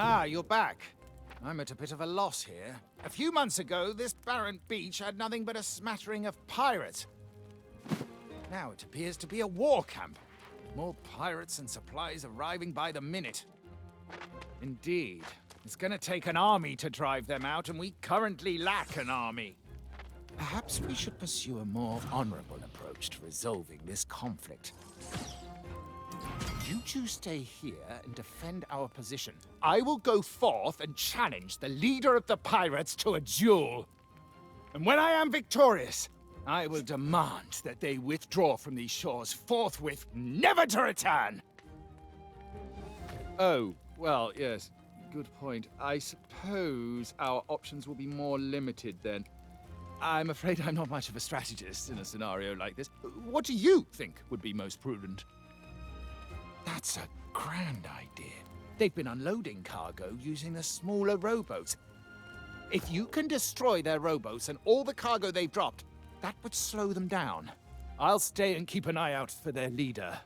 Ah, you're back. I'm at a bit of a loss here. A few months ago, this barren beach had nothing but a smattering of pirates. Now it appears to be a war camp. More pirates and supplies arriving by the minute. Indeed. It's gonna take an army to drive them out, and we currently lack an army. Perhaps we should pursue a more honorable approach to resolving this conflict. You two stay here and defend our position. I will go forth and challenge the leader of the pirates to a duel. And when I am victorious, I will demand that they withdraw from these shores forthwith, never to return! Oh, well, yes. Good point. I suppose our options will be more limited then. I'm afraid I'm not much of a strategist in a scenario like this. What do you think would be most prudent? That's a grand idea. They've been unloading cargo using the smaller rowboats. If you can destroy their rowboats and all the cargo they've dropped, that would slow them down. I'll stay and keep an eye out for their leader.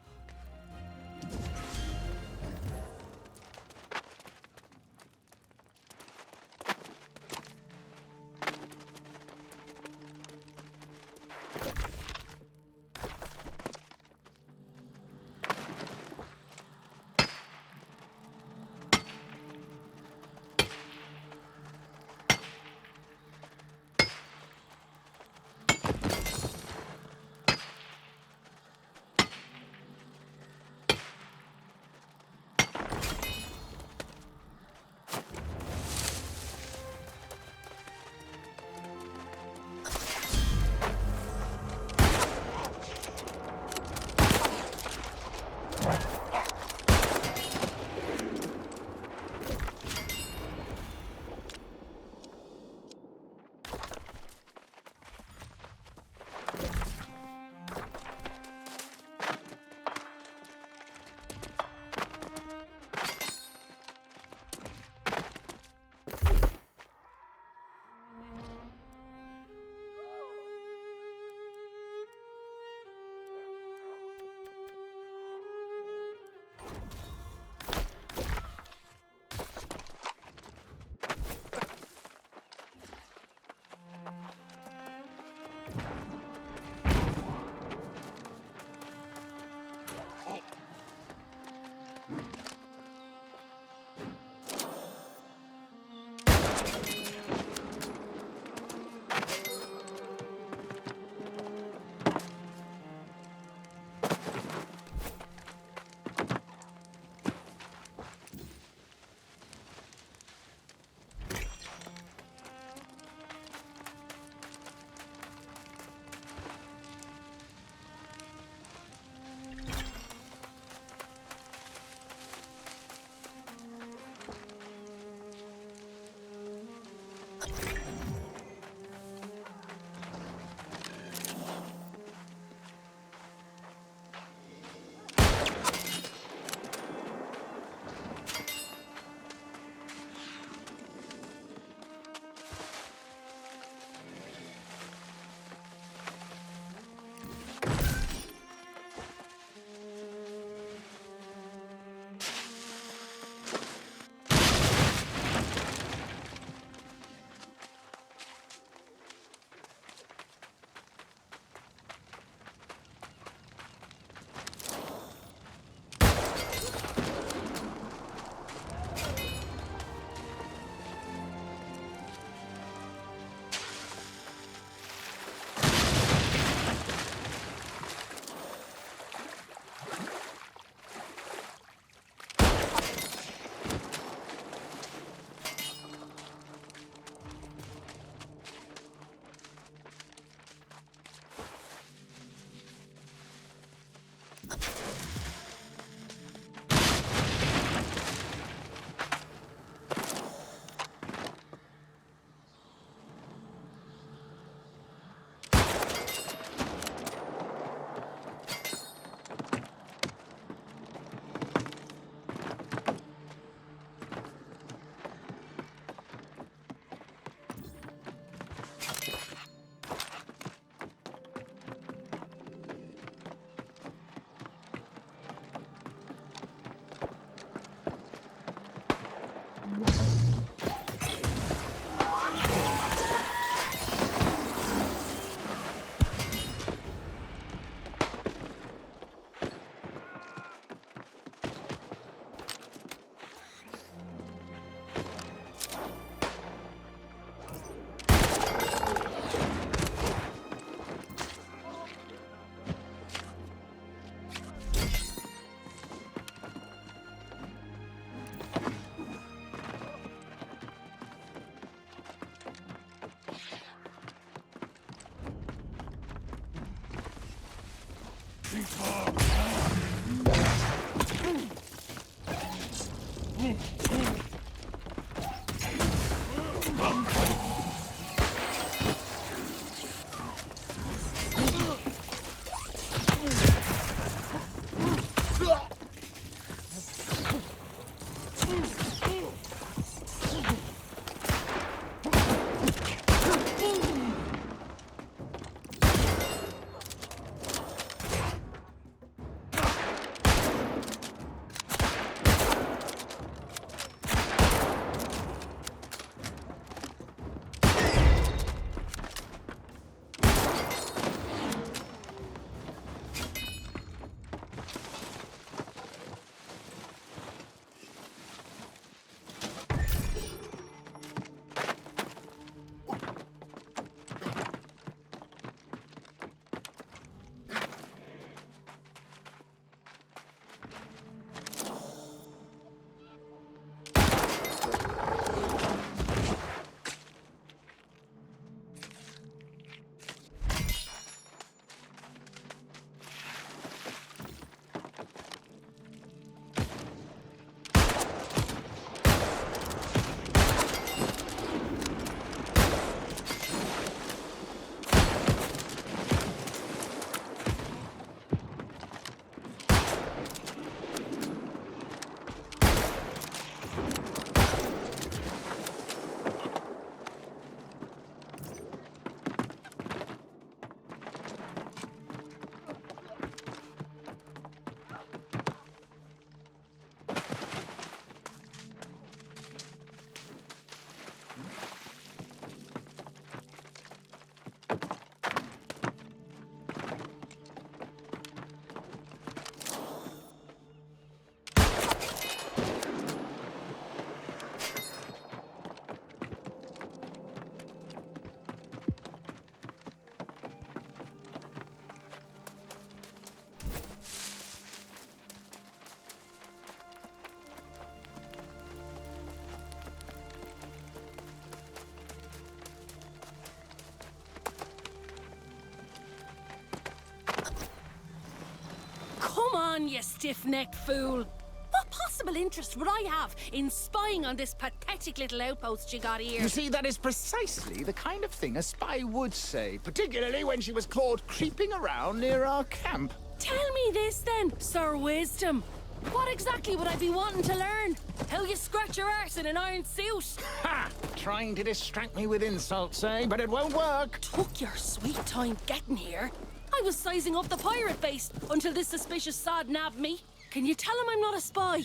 Come on, you stiff-necked fool! What possible interest would I have in spying on this pathetic little outpost you got here? You see, that is precisely the kind of thing a spy would say, particularly when she was caught creeping around near our camp. Tell me this then, Sir Wisdom. What exactly would I be wanting to learn? How you scratch your arse in an iron suit? Ha! Trying to distract me with insults, eh? But it won't work. Took your sweet time getting here. I was sizing up the pirate base until this suspicious sod nabbed me. Can you tell him I'm not a spy?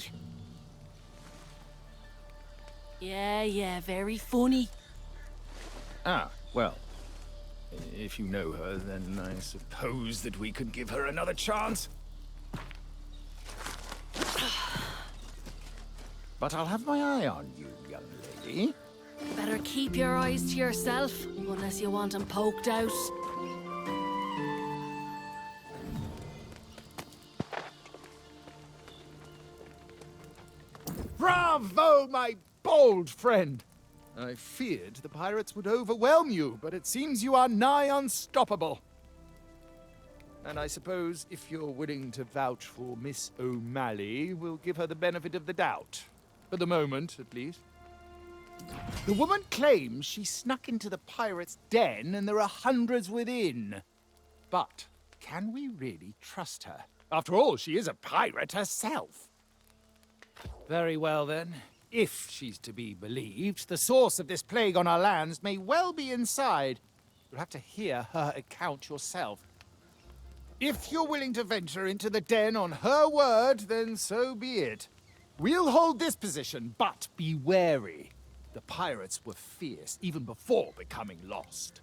Yeah, very funny. Ah, well, if you know her, then I suppose that we could give her another chance. But I'll have my eye on you, young lady. Better keep your eyes to yourself, unless you want them poked out. Bravo, my bold friend! I feared the pirates would overwhelm you, but it seems you are nigh unstoppable. And I suppose if you're willing to vouch for Miss O'Malley, we'll give her the benefit of the doubt. For the moment, at least. The woman claims she snuck into the pirates' den and there are hundreds within. But can we really trust her? After all, she is a pirate herself. Very well, then. If she's to be believed, the source of this plague on our lands may well be inside. You'll have to hear her account yourself. If you're willing to venture into the den on her word, then so be it. We'll hold this position, but be wary. The pirates were fierce even before becoming lost.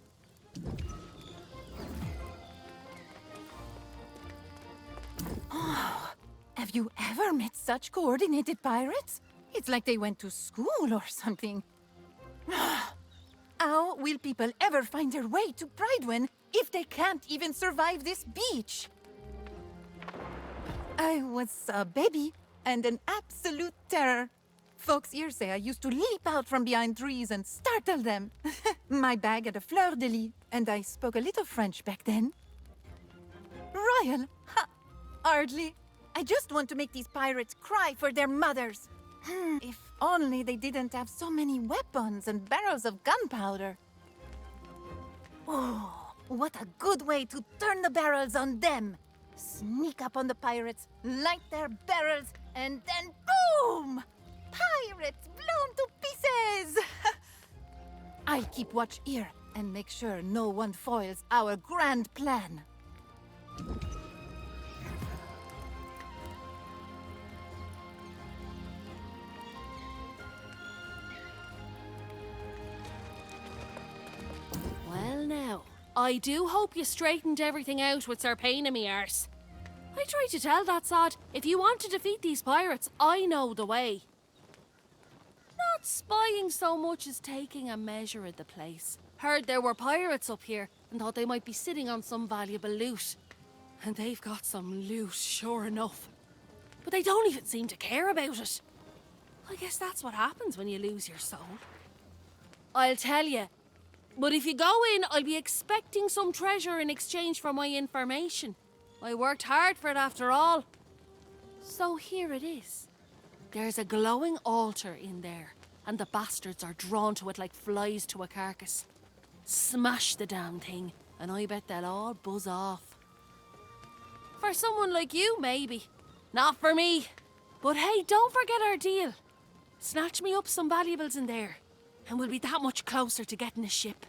Have you ever met such coordinated pirates? It's like they went to school or something. How will people ever find their way to Prydwen if they can't even survive this beach? I was a baby and an absolute terror. Folks here say I used to leap out from behind trees and startle them. My bag had a fleur-de-lis, and I spoke a little French back then. Royal! Ha! Ardley. I just want to make these pirates cry for their mothers. If only they didn't have so many weapons and barrels of gunpowder. Oh, what a good way to turn the barrels on them. Sneak up on the pirates, light their barrels, and then boom! Pirates blown to pieces! I'll keep watch here and make sure no one foils our grand plan. Well now, I do hope you straightened everything out with Ser Payne in me arse. I tried to tell that sod, if you want to defeat these pirates, I know the way. Not spying so much as taking a measure of the place. Heard there were pirates up here and thought they might be sitting on some valuable loot. And they've got some loot, sure enough. But they don't even seem to care about it. I guess that's what happens when you lose your soul. I'll tell you. But if you go in, I'll be expecting some treasure in exchange for my information. I worked hard for it after all. So here it is. There's a glowing altar in there, and the bastards are drawn to it like flies to a carcass. Smash the damn thing, and I bet they'll all buzz off. For someone like you, maybe. Not for me. But hey, don't forget our deal. Snatch me up some valuables in there, and we'll be that much closer to getting a ship.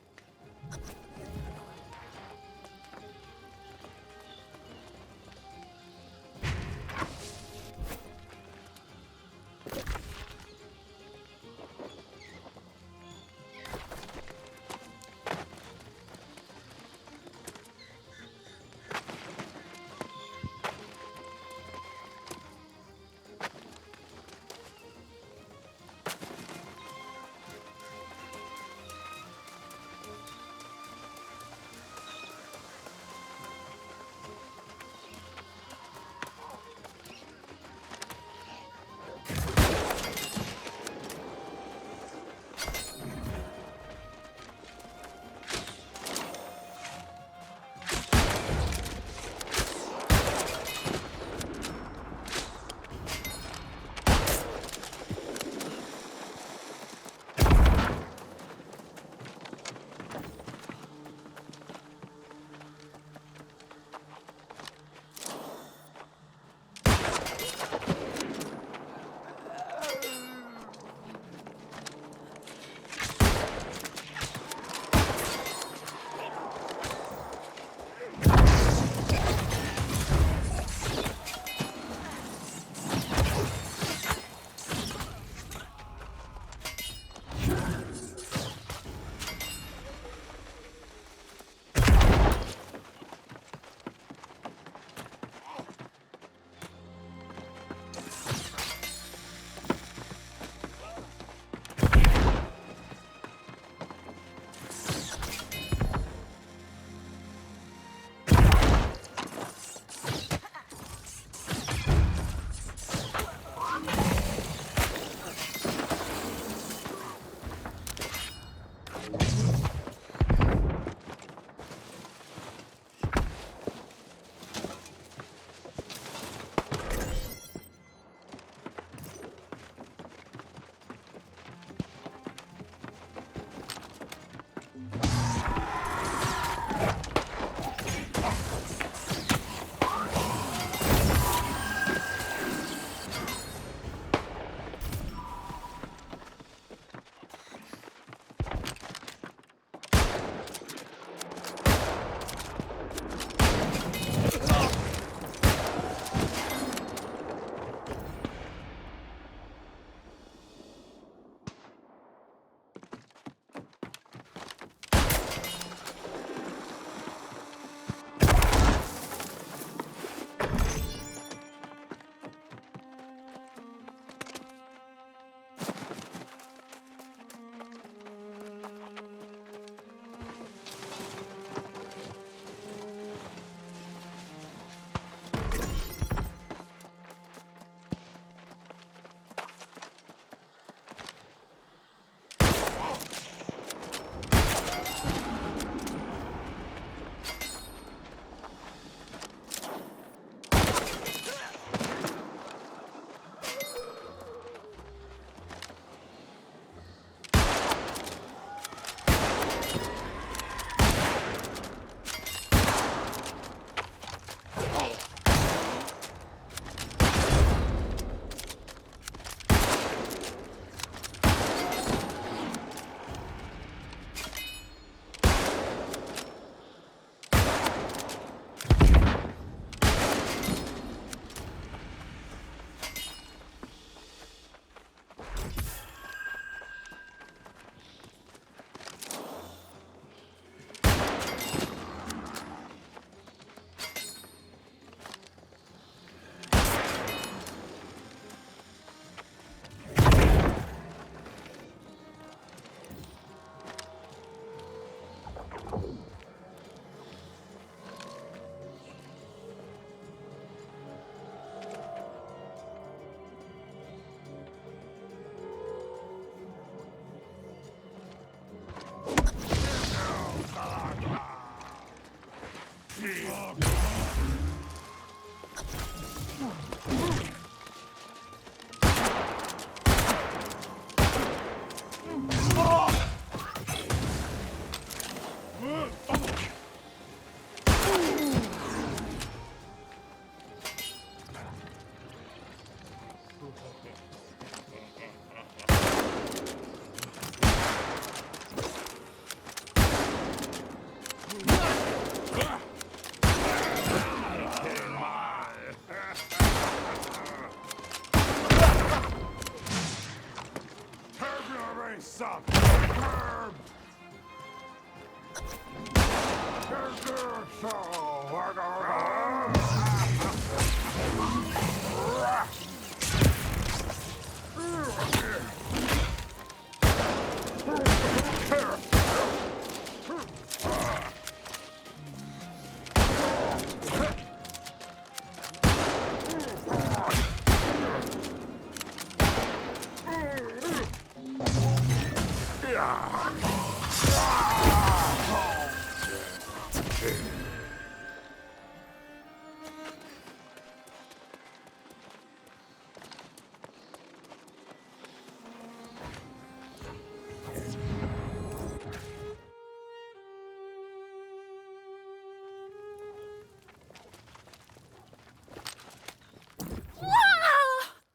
Wow!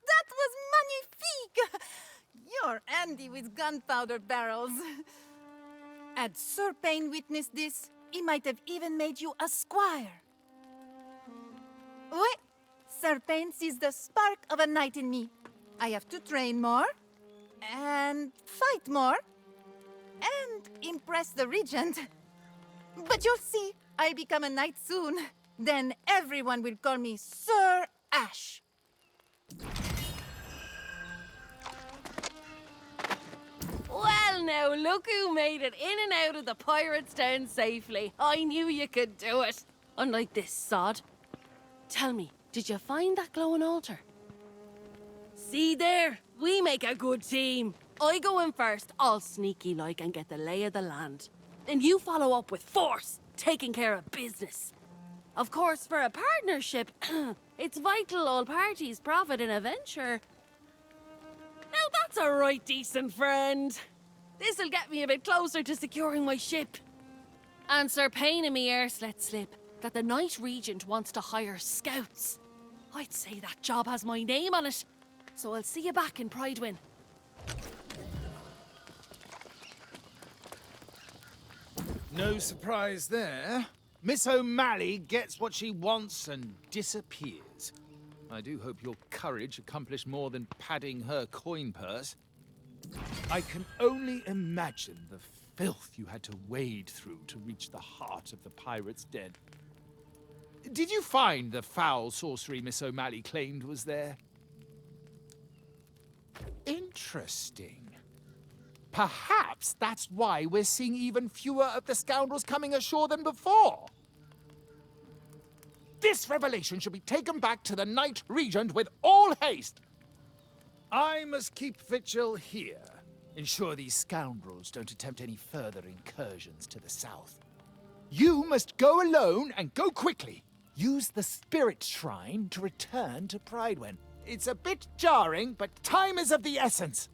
That was magnifique! You're handy with gunpowder barrels. Had Ser Payne witnessed this, he might have even made you a squire. Oui, Ser Payne sees the spark of a knight in me. I have to train more, and fight more, and impress the Regent. But you'll see, I'll become a knight soon. Then everyone will call me Sir Ash. Well, now, look who made it in and out of the pirates' den safely. I knew you could do it. Unlike this sod. Tell me, did you find that glowing altar? See there? We make a good team. I go in first, all sneaky-like, and get the lay of the land. Then you follow up with force, taking care of business. Of course, for a partnership, it's vital all parties profit in a venture. Now that's a right decent friend. This'll get me a bit closer to securing my ship. And Ser Payne and me ears let slip that the Knight Regent wants to hire scouts. I'd say that job has my name on it. So I'll see you back in Prydwen. No surprise there. Miss O'Malley gets what she wants and disappears. I do hope your courage accomplished more than padding her coin purse. I can only imagine the filth you had to wade through to reach the heart of the pirate's den. Did you find the foul sorcery Miss O'Malley claimed was there? Interesting. Perhaps that's why we're seeing even fewer of the scoundrels coming ashore than before. This revelation should be taken back to the Knight Regent with all haste. I must keep vigil here. Ensure these scoundrels don't attempt any further incursions to the south. You must go alone and go quickly. Use the spirit shrine to return to Prydwen. It's a bit jarring, but time is of the essence.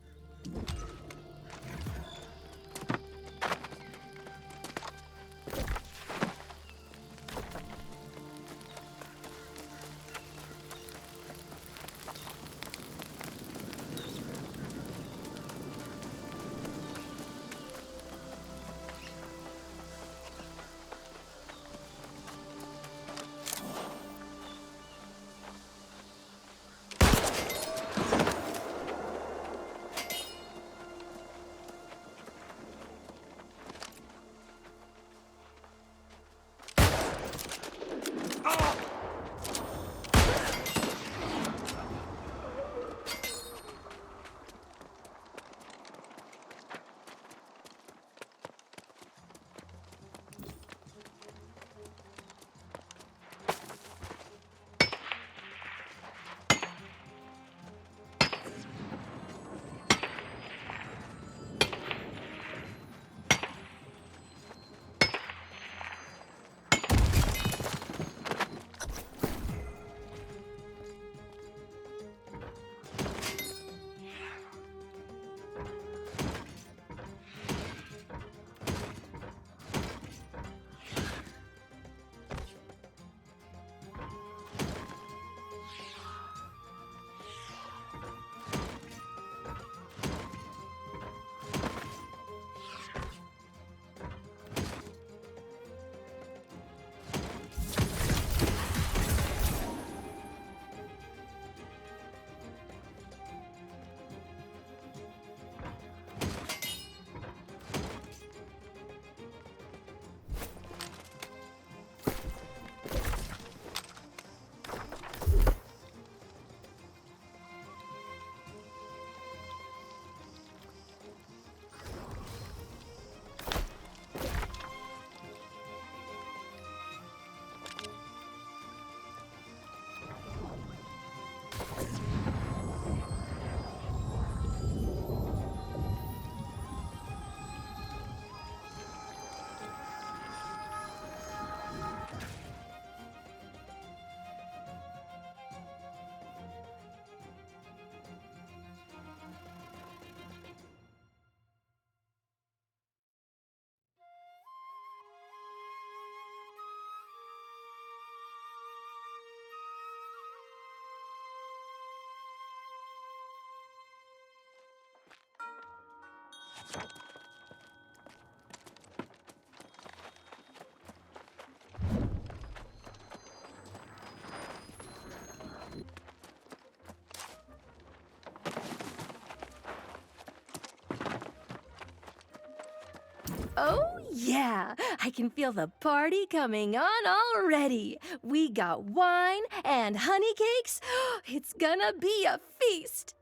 Oh, yeah. I can feel the party coming on already. We got wine and honey cakes. It's gonna be a feast.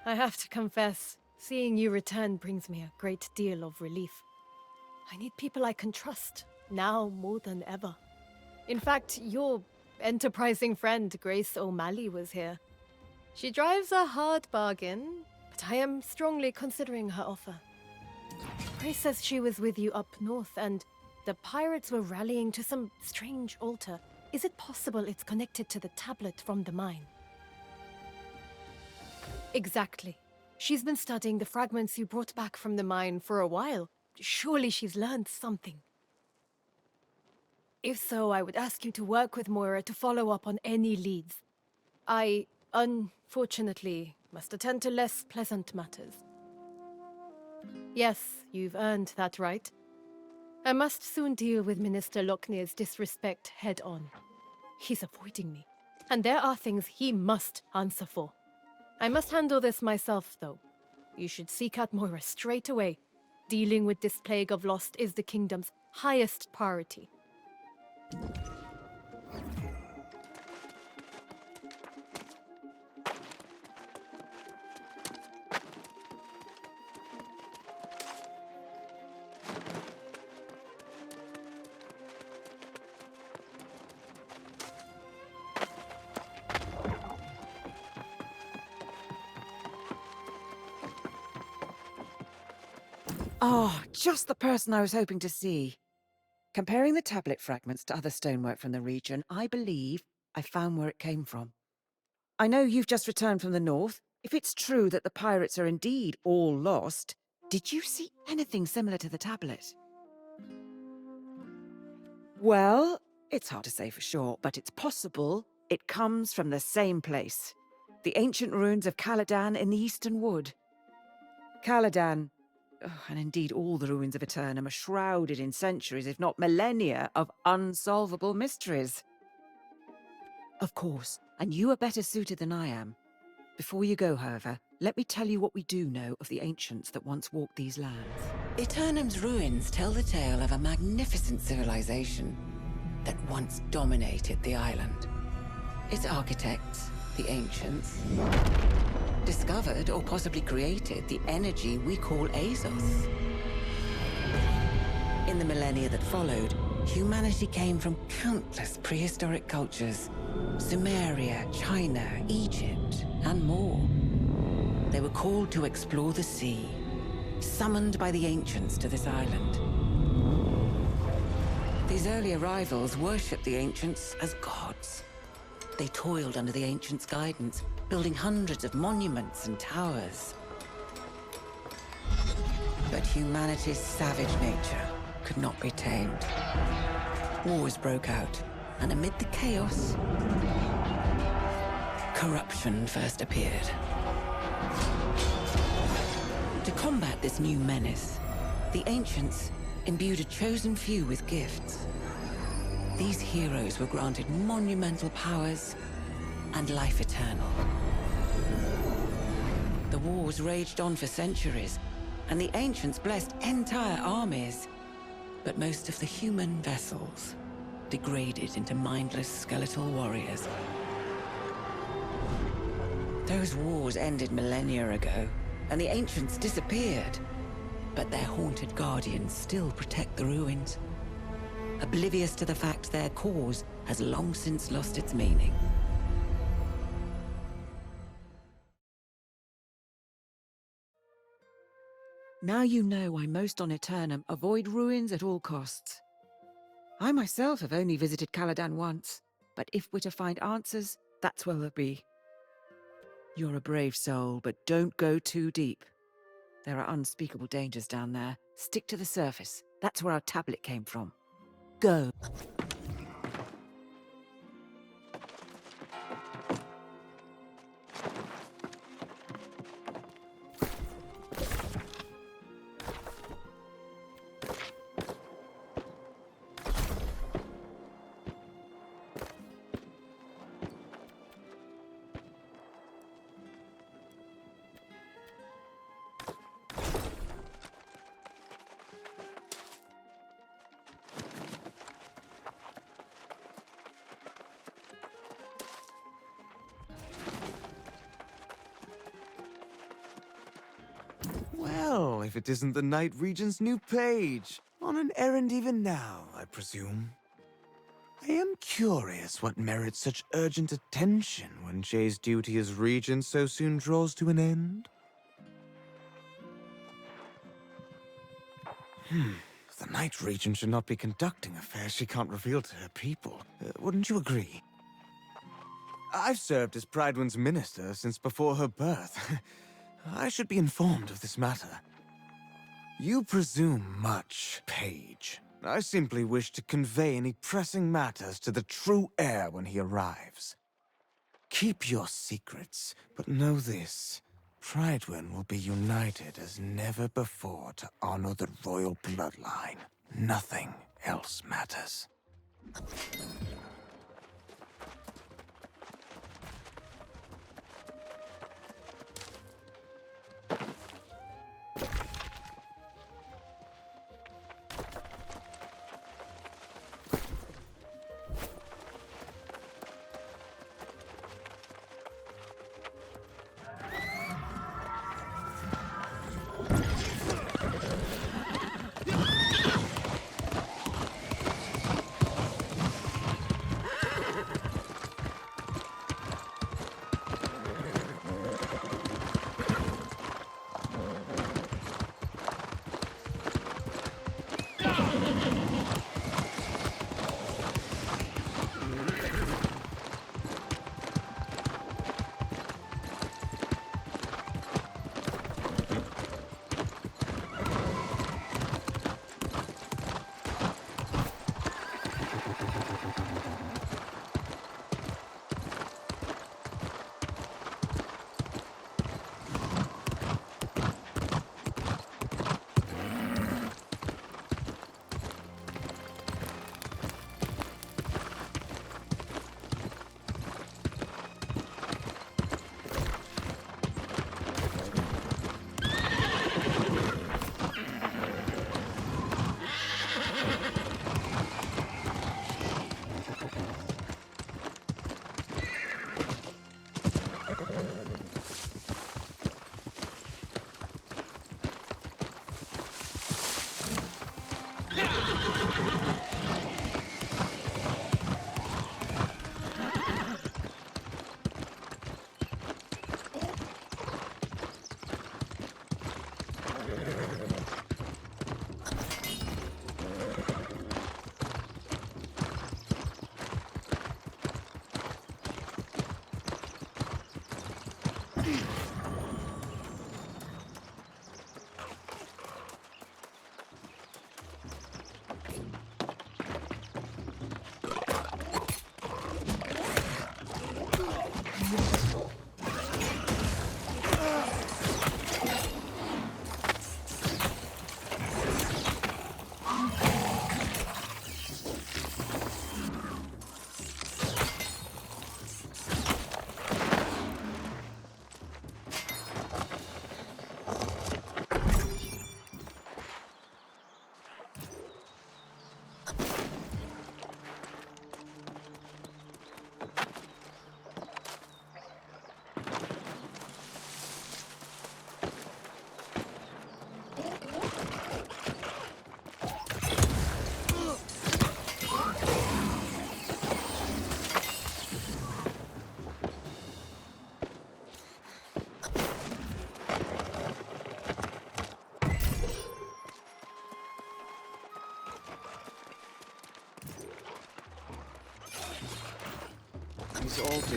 I have to confess, seeing you return brings me a great deal of relief. I need people I can trust, now more than ever. In fact, your enterprising friend Grace O'Malley was here. She drives a hard bargain, but I am strongly considering her offer. Grace says she was with you up north, and the pirates were rallying to some strange altar. Is it possible it's connected to the tablet from the mine? Exactly. She's been studying the fragments you brought back from the mine for a while. Surely she's learned something. If so, I would ask you to work with Moira to follow up on any leads. I, unfortunately, must attend to less pleasant matters. Yes, you've earned that right. I must soon deal with Minister Lochnir's disrespect head-on. He's avoiding me, and there are things he must answer for. I must handle this myself, though. You should seek out Moira straight away. Dealing with this plague of lost is the kingdom's highest priority. Oh, just the person I was hoping to see. Comparing the tablet fragments to other stonework from the region, I believe I found where it came from. I know you've just returned from the north. If it's true that the pirates are indeed all lost, did you see anything similar to the tablet? Well, it's hard to say for sure, but it's possible it comes from the same place. The ancient ruins of Caladan in the Eastern Wood. Caladan, and indeed all the ruins of Aeternum, are shrouded in centuries, if not millennia, of unsolvable mysteries. Of course, and you are better suited than I am. Before you go, however, let me tell you what we do know of the ancients that once walked these lands. Aeternum's ruins tell the tale of a magnificent civilization that once dominated the island. Its architects, the ancients, discovered or possibly created the energy we call Azos. In the millennia that followed, humanity came from countless prehistoric cultures: Sumeria, China, Egypt, and more. They were called to explore the sea, summoned by the ancients to this island. These early arrivals worshipped the ancients as gods. They toiled under the ancients' guidance, building hundreds of monuments and towers. But humanity's savage nature could not be tamed. Wars broke out, and amid the chaos, corruption first appeared. To combat this new menace, the ancients imbued a chosen few with gifts. These heroes were granted monumental powers and life eternal. The wars raged on for centuries, and the ancients blessed entire armies. But most of the human vessels degraded into mindless skeletal warriors. Those wars ended millennia ago, and the ancients disappeared. but their haunted guardians still protect the ruins, oblivious to the fact their cause has long since lost its meaning. Now you know why most on Aeternum avoid ruins at all costs. I myself have only visited Caladan once, but if we're to find answers, that's where they'll be. You're a brave soul, but don't go too deep. There are unspeakable dangers down there. Stick to the surface. That's where our tablet came from. Go. Well, if it isn't the Night Regent's new page. On an errand even now, I presume. I am curious what merits such urgent attention when Jae's duty as Regent so soon draws to an end. The Night Regent should not be conducting affairs she can't reveal to her people. Wouldn't you agree? I've served as Prydwen's minister since before her birth. I should be informed of this matter. You presume much, Page. I simply wish to convey any pressing matters to the true heir when he arrives. Keep your secrets, but know this. Prydwen will be united as never before to honor the royal bloodline. Nothing else matters.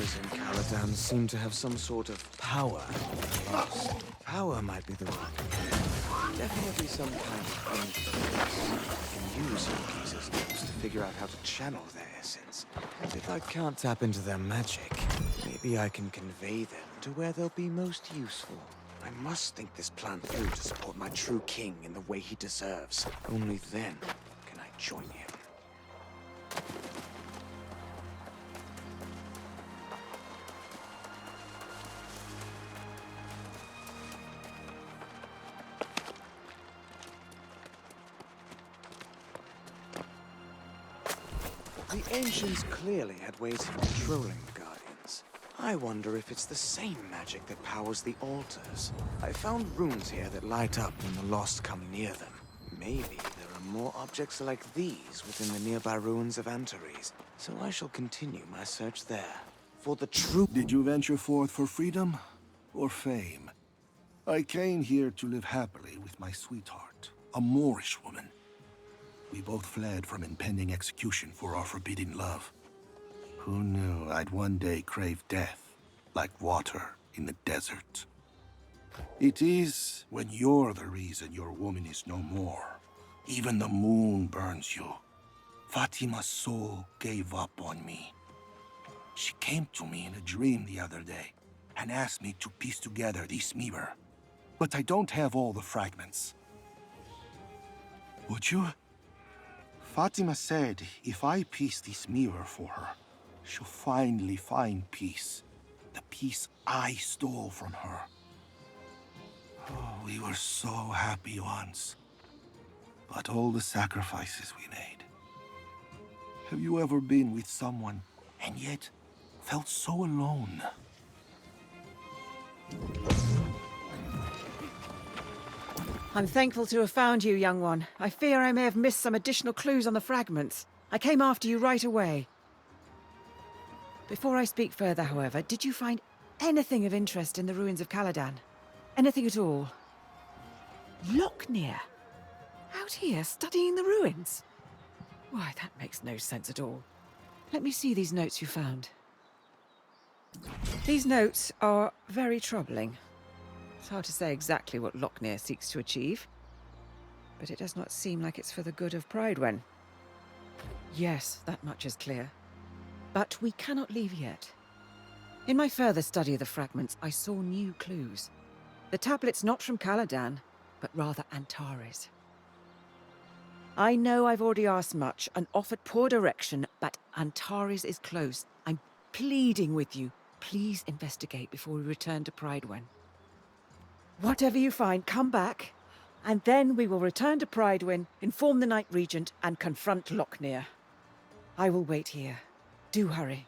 elders in Caladan seem to have some sort of power. Yes, power might be the word. Definitely some kind of influence. I can use Yuki's notes to figure out how to channel their essence. And if I can't tap into their magic, maybe I can convey them to where they'll be most useful. I must think this plan through to support my true king in the way he deserves. Only then can I join him. The Ancients clearly had ways of controlling the Guardians. I wonder if it's the same magic that powers the altars. I found runes here that light up when the lost come near them. Maybe there are more objects like these within the nearby ruins of Antares, so I shall continue my search there. For the true— Did you venture forth for freedom or fame? I came here to live happily with my sweetheart, a Moorish woman. We both fled from impending execution for our forbidden love. Who knew I'd one day crave death, like water in the desert? It is when you're the reason your woman is no more. Even the moon burns you. Fatima's soul gave up on me. She came to me in a dream the other day and asked me to piece together this mirror. But I don't have all the fragments. Would you? Fatima said if I piece this mirror for her, she'll finally find peace. The peace I stole from her. Oh, we were so happy once. But all the sacrifices we made. Have you ever been with someone and yet felt so alone? I'm thankful to have found you, young one. I fear I may have missed some additional clues on the fragments. I came after you right away. Before I speak further, however, did you find anything of interest in the ruins of Caladan? Anything at all? Lochnir? Out here, studying the ruins? Why, that makes no sense at all. Let me see these notes you found. These notes are very troubling. It's hard to say exactly what Lochnir seeks to achieve, but it does not seem like it's for the good of Prydwen. Yes, that much is clear. But we cannot leave yet. In my further study of the fragments, I saw new clues. The tablet's not from Caladan, but rather Antares. I know I've already asked much and offered poor direction, but Antares is close. I'm pleading with you. Please investigate before we return to Prydwen. Whatever you find, come back, and then we will return to Prydwen, inform the Night Regent, and confront Lochnir. I will wait here. Do hurry.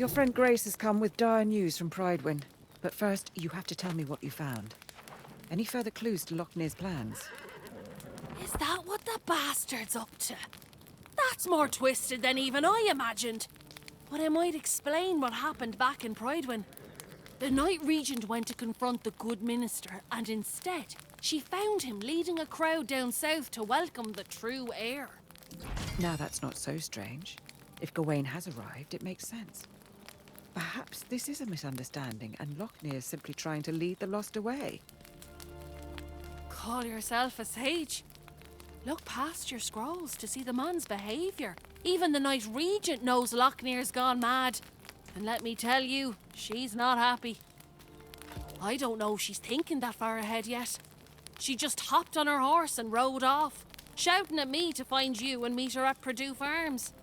Your friend Grace has come with dire news from Prydwen. But first, you have to tell me what you found. Any further clues to Lochnir's plans? Is that what the bastard's up to? That's more twisted than even I imagined. But it might explain what happened back in Prydwen. The Night Regent went to confront the good minister, and instead, she found him leading a crowd down south to welcome the true heir. Now that's not so strange. If Gawain has arrived, it makes sense. Perhaps this is a misunderstanding, and Lochnir is simply trying to lead the lost away. Call yourself a sage? Look past your scrolls to see the man's behaviour. Even the Night Regent knows Lochnir's gone mad. And let me tell you, she's not happy. I don't know if she's thinking that far ahead yet. She just hopped on her horse and rode off, shouting at me to find you and meet her at Purdue Farms.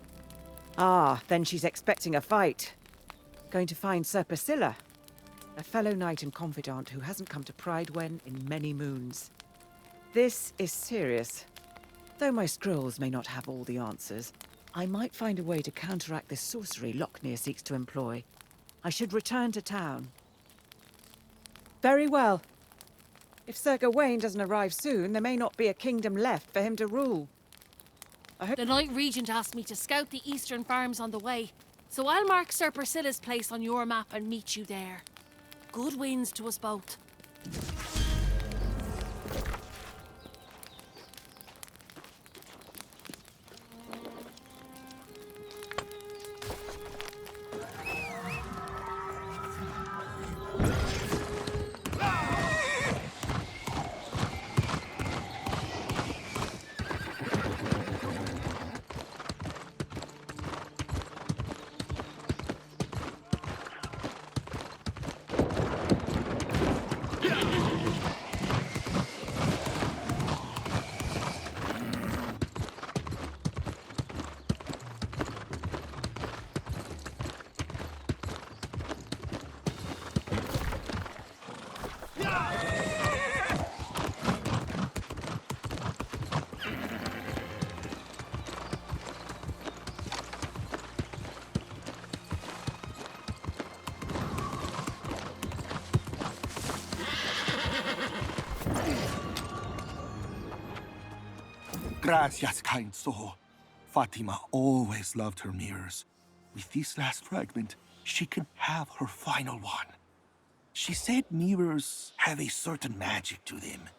Ah, then she's expecting a fight. Going to find Ser Payne, a fellow knight and confidant who hasn't come to Prydwen in many moons. This is serious. Though my scrolls may not have all the answers, I might find a way to counteract this sorcery Lochnir seeks to employ. I should return to town. Very well. If Sir Gawain doesn't arrive soon, there may not be a kingdom left for him to rule. The Night Regent asked me to scout the eastern farms on the way, so I'll mark Ser Payne's place on your map and meet you there. Good winds to us both. Gracias, kind soul. Fatima always loved her mirrors. With this last fragment, she can have her final one. She said mirrors have a certain magic to them.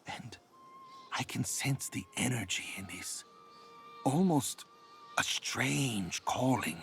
And I can sense the energy in this. Almost a strange calling.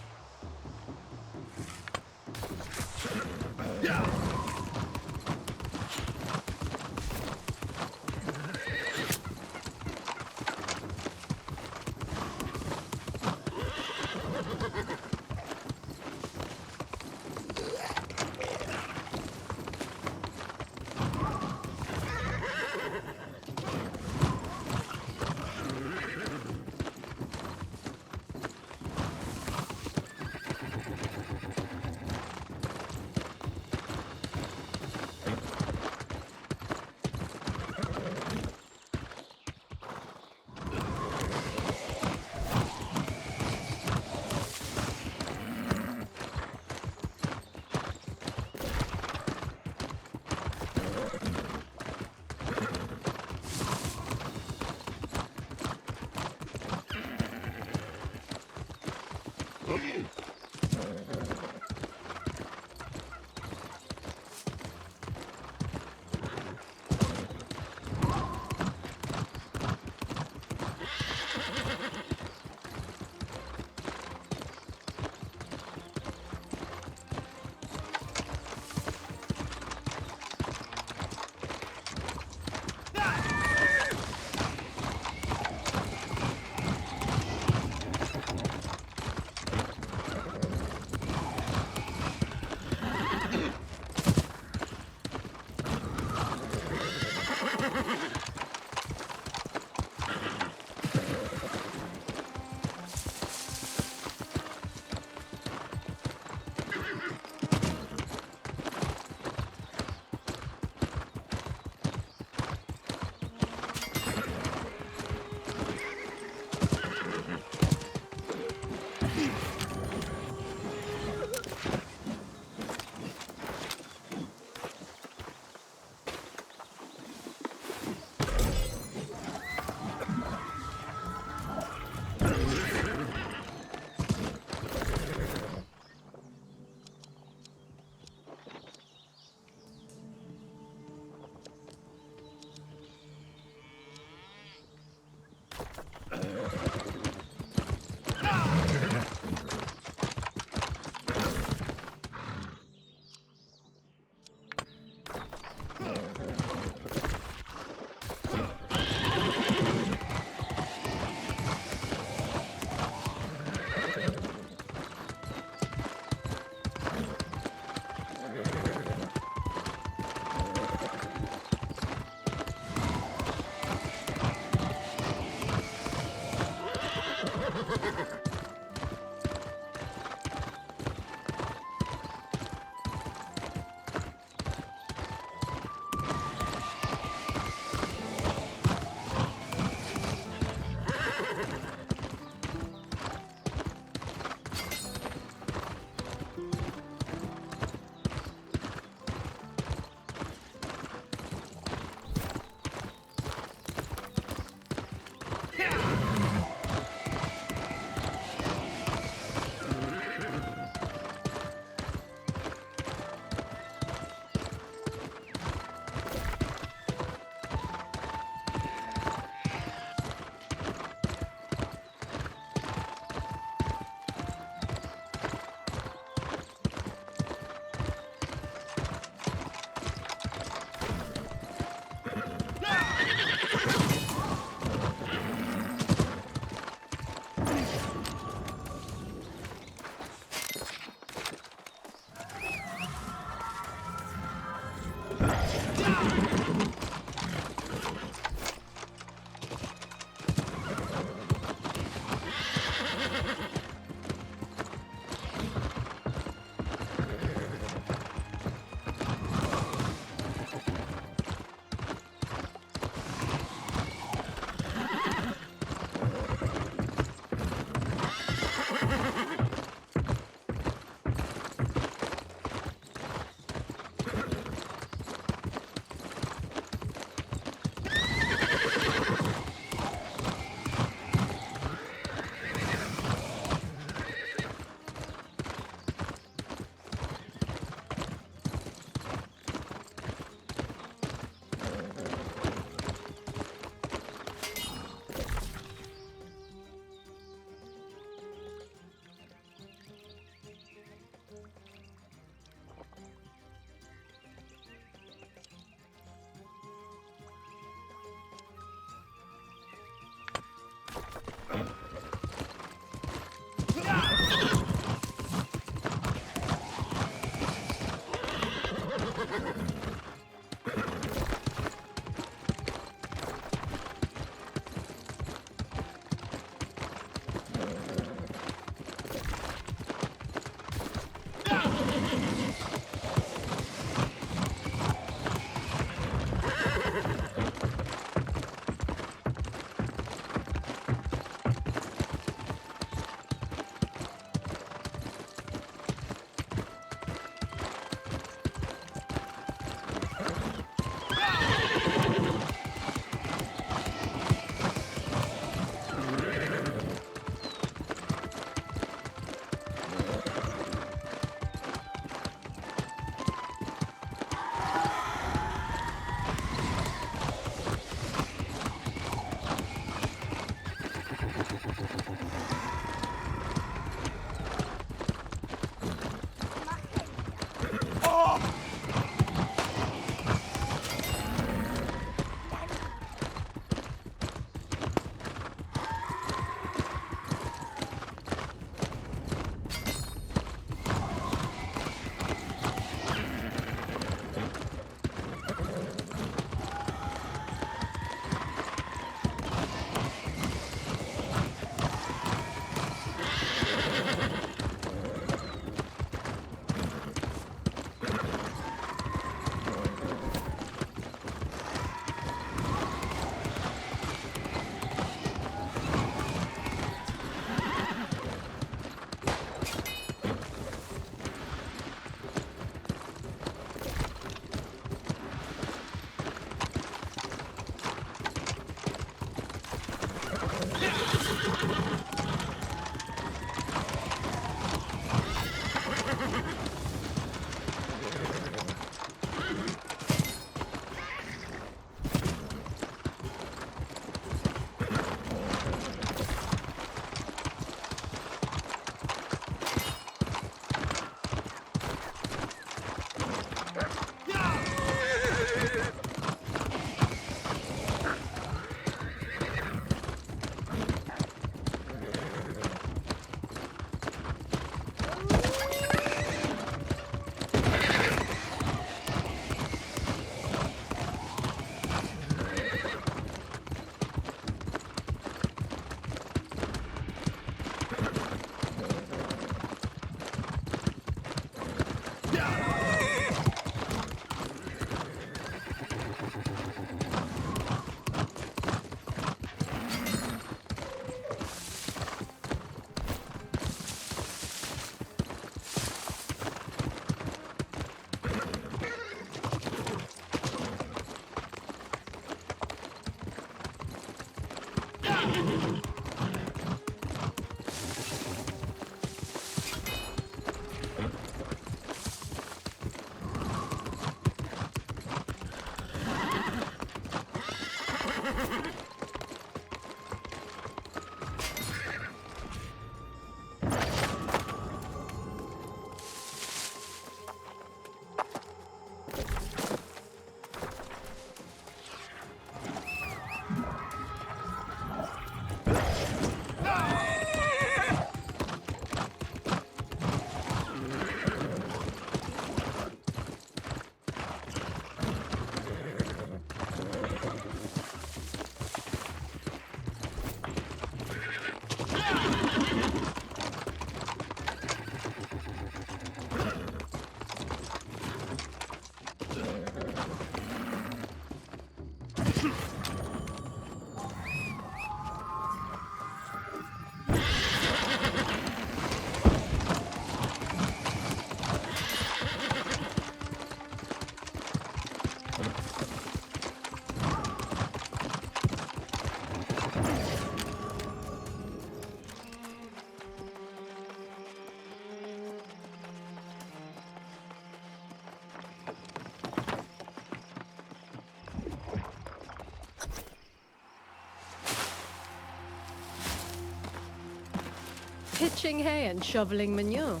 Pitching hay and shoveling manure.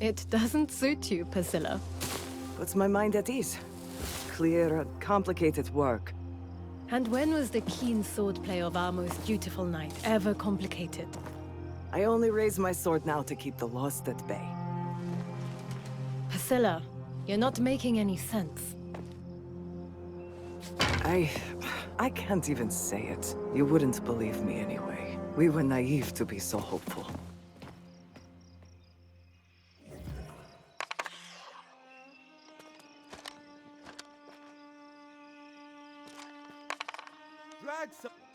It doesn't suit you, Priscilla. Puts my mind at ease. Clear, complicated work. And when was the keen swordplay of our most dutiful knight ever complicated? I only raise my sword now to keep the lost at bay. Priscilla, you're not making any sense. I can't even say it. You wouldn't believe me anyway. We were naive to be so hopeful. Drag some...